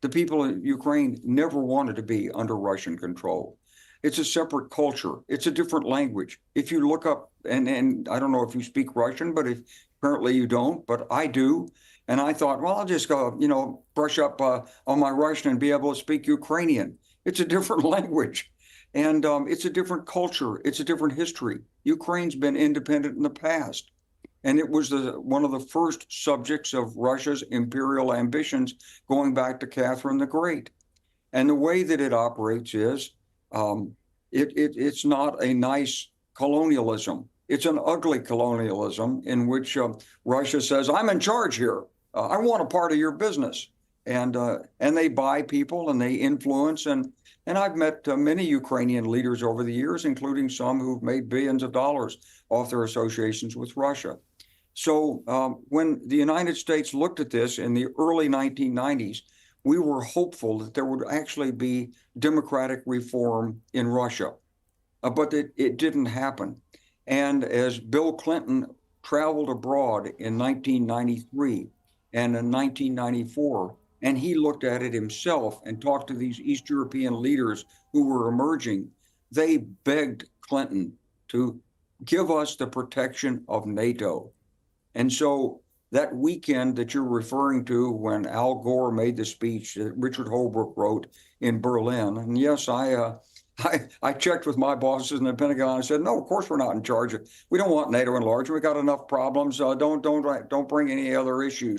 The people in Ukraine never wanted to be under Russian control. It's a separate culture. It's a different language. If you look up, and I don't know if you speak Russian, but if apparently you don't, but I do. And I thought, well, I'll just go, brush up on my Russian and be able to speak Ukrainian. It's a different language. And it's a different culture. It's a different history. Ukraine's been independent in the past. And it was one of the first subjects of Russia's imperial ambitions going back to Catherine the Great. And the way that it operates is it's not a nice colonialism. It's an ugly colonialism in which Russia says, I'm in charge here. I want a part of your business. And they buy people and they influence. And I've met many Ukrainian leaders over the years, including some who've made billions of dollars off their associations with Russia. So when the United States looked at this in the early 1990s, we were hopeful that there would actually be democratic reform in Russia, but it didn't happen. And as Bill Clinton traveled abroad in 1993 and in 1994, and he looked at it himself and talked to these East European leaders who were emerging, they begged Clinton to give us the protection of NATO. And so that weekend that you're referring to when Al Gore made the speech that Richard Holbrooke wrote in Berlin, and yes, I checked with my bosses in the Pentagon. I said, no, of course we're not in charge. We don't want NATO enlarged. We got enough problems. Don't bring any other issues.